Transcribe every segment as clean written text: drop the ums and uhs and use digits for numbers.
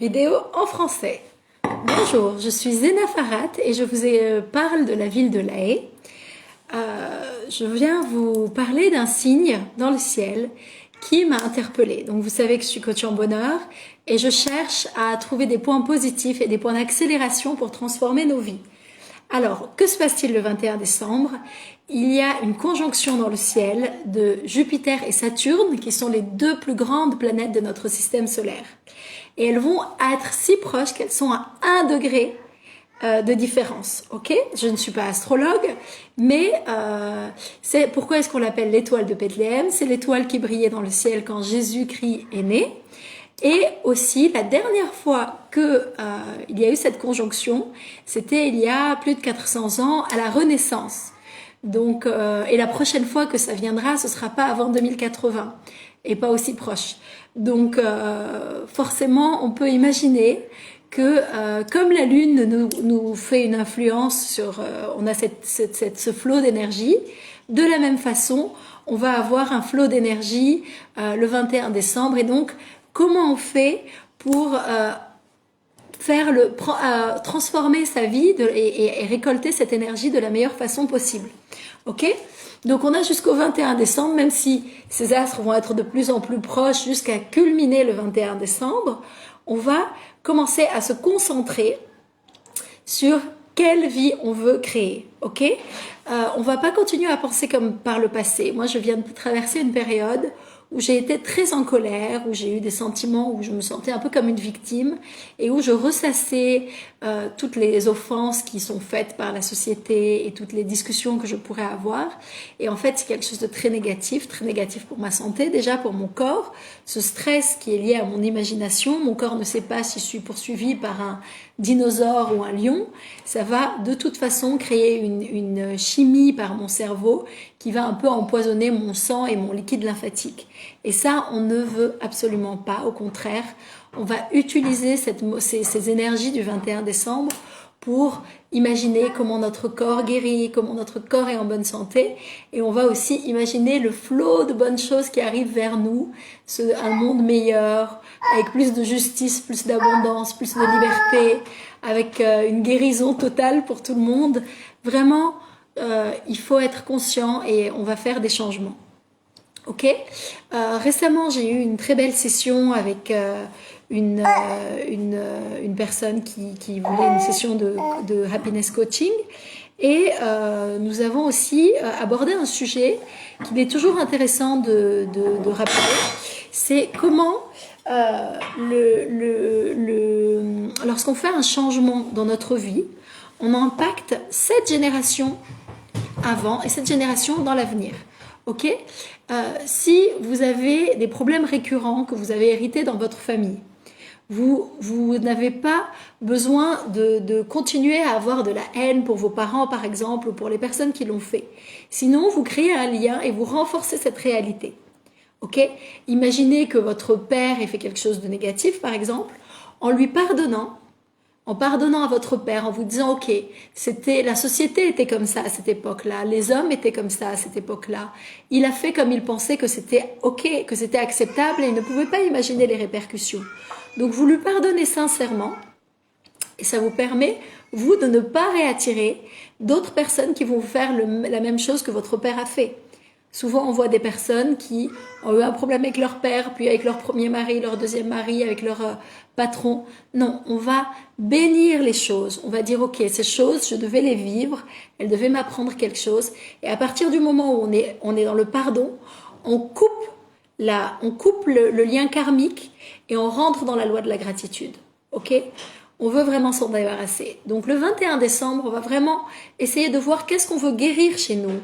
Vidéo en français. Bonjour, je suis Zena Farhat et je vous parle de la ville de La Haye. Je viens vous parler d'un signe dans le ciel qui m'a interpellée. Donc vous savez que je suis coach en bonheur et je cherche à trouver des points positifs et des points d'accélération pour transformer nos vies. Alors, que se passe-t-il le 21 décembre? Il y a une conjonction dans le ciel de Jupiter et Saturne, qui sont les deux plus grandes planètes de notre système solaire. Et elles vont être si proches qu'elles sont à 1 degré de différence. Ok? Je ne suis pas astrologue, mais c'est pourquoi est-ce qu'on l'appelle l'étoile de Bethléem? C'est l'étoile qui brillait dans le ciel quand Jésus-Christ est né. Et aussi, la dernière fois que il y a eu cette conjonction, c'était il y a plus de 400 ans, à la Renaissance. Donc, et la prochaine fois que ça viendra, ce sera pas avant 2080 et pas aussi proche. Donc, forcément, on peut imaginer que comme la Lune nous fait une influence sur, on a ce flot d'énergie, de la même façon, on va avoir un flot d'énergie le 21 décembre. Et donc, comment on fait pour transformer sa vie et récolter cette énergie de la meilleure façon possible. Ok? Donc on a jusqu'au 21 décembre, même si ces astres vont être de plus en plus proches jusqu'à culminer le 21 décembre, on va commencer à se concentrer sur quelle vie on veut créer. Ok? On va pas continuer à penser comme par le passé. Moi, je viens de traverser une période où j'ai été très en colère, où j'ai eu des sentiments où je me sentais un peu comme une victime et où je ressassais toutes les offenses qui sont faites par la société et toutes les discussions que je pourrais avoir. Et en fait, c'est quelque chose de très négatif pour ma santé, déjà pour mon corps. Ce stress qui est lié à mon imagination, mon corps ne sait pas si je suis poursuivie par un dinosaure ou un lion, ça va de toute façon créer une chimie par mon cerveau qui va un peu empoisonner mon sang et mon liquide lymphatique. Et ça, on ne veut absolument pas. Au contraire, on va utiliser ces énergies du 21 décembre pour imaginer comment notre corps guérit, comment notre corps est en bonne santé. Et on va aussi imaginer le flot de bonnes choses qui arrivent vers nous, un monde meilleur, avec plus de justice, plus d'abondance, plus de liberté, avec une guérison totale pour tout le monde. Vraiment, il faut être conscient et on va faire des changements. Ok? Récemment, j'ai eu une très belle session avec une personne qui voulait une session de happiness coaching. Et nous avons aussi abordé un sujet qu'il est toujours intéressant de rappeler. C'est comment lorsqu'on fait un changement dans notre vie, on impacte cette génération avant et cette génération dans l'avenir. Ok? Si vous avez des problèmes récurrents que vous avez hérités dans votre famille, vous n'avez pas besoin de continuer à avoir de la haine pour vos parents, par exemple, ou pour les personnes qui l'ont fait. Sinon, vous créez un lien et vous renforcez cette réalité. Ok? Imaginez que votre père ait fait quelque chose de négatif, par exemple, en lui pardonnant, à votre père, en vous disant, ok, la société était comme ça à cette époque-là, les hommes étaient comme ça à cette époque-là. Il a fait comme il pensait que c'était ok, que c'était acceptable et il ne pouvait pas imaginer les répercussions. Donc vous lui pardonnez sincèrement et ça vous permet, vous, de ne pas réattirer d'autres personnes qui vont vous faire la même chose que votre père a fait. Souvent, on voit des personnes qui ont eu un problème avec leur père, puis avec leur premier mari, leur deuxième mari, avec leur patron. Non, on va bénir les choses. On va dire, ok, ces choses, je devais les vivre, elles devaient m'apprendre quelque chose. Et à partir du moment où on est dans le pardon, on coupe le lien karmique et on rentre dans la loi de la gratitude. Ok? On veut vraiment s'en débarrasser. Donc le 21 décembre, on va vraiment essayer de voir qu'est-ce qu'on veut guérir chez nous.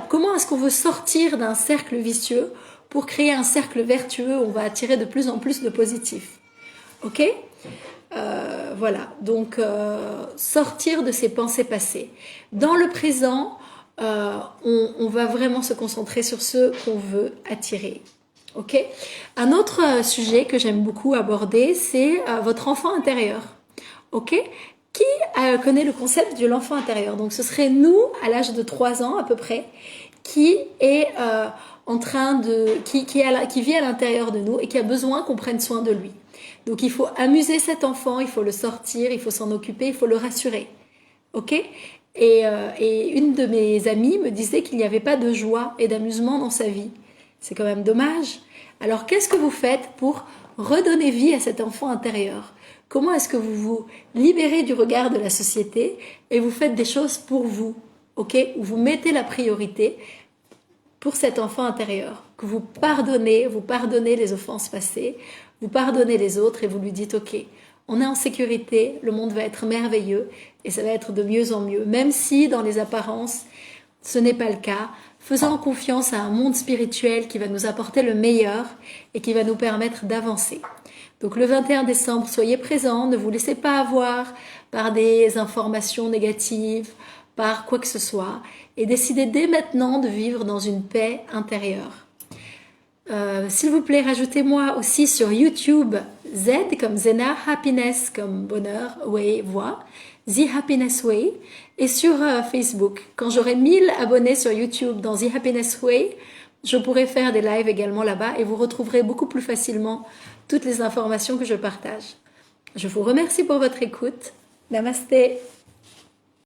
Comment est-ce qu'on veut sortir d'un cercle vicieux pour créer un cercle vertueux où on va attirer de plus en plus de positifs. Ok? Voilà. Donc sortir de ces pensées passées. Dans le présent, on va vraiment se concentrer sur ce qu'on veut attirer. Ok. Un autre sujet que j'aime beaucoup aborder, c'est votre enfant intérieur. Ok. Qui connaît le concept de l'enfant intérieur? Donc ce serait nous, à l'âge de 3 ans à peu près, qui est qui vit à l'intérieur de nous et qui a besoin qu'on prenne soin de lui. Donc il faut amuser cet enfant, il faut le sortir, il faut s'en occuper, il faut le rassurer. Ok? Et une de mes amies me disait qu'il n'y avait pas de joie et d'amusement dans sa vie. C'est quand même dommage. Alors qu'est-ce que vous faites pour redonner vie à cet enfant intérieur? Comment est-ce que vous vous libérez du regard de la société et vous faites des choses pour vous? Ok? Où vous mettez la priorité pour cet enfant intérieur, que vous pardonnez les offenses passées, vous pardonnez les autres et vous lui dites ok, on est en sécurité, le monde va être merveilleux et ça va être de mieux en mieux, même si dans les apparences ce n'est pas le cas, faisant confiance à un monde spirituel qui va nous apporter le meilleur et qui va nous permettre d'avancer. Donc le 21 décembre, soyez présents, ne vous laissez pas avoir par des informations négatives, par quoi que ce soit, et décidez dès maintenant de vivre dans une paix intérieure. S'il vous plaît, rajoutez-moi aussi sur YouTube Z comme Zena, Happiness comme bonheur, Way, voix, The Happiness Way, et sur Facebook. Quand j'aurai 1000 abonnés sur YouTube dans The Happiness Way, je pourrai faire des lives également là-bas et vous retrouverez beaucoup plus facilement toutes les informations que je partage. Je vous remercie pour votre écoute. Namasté.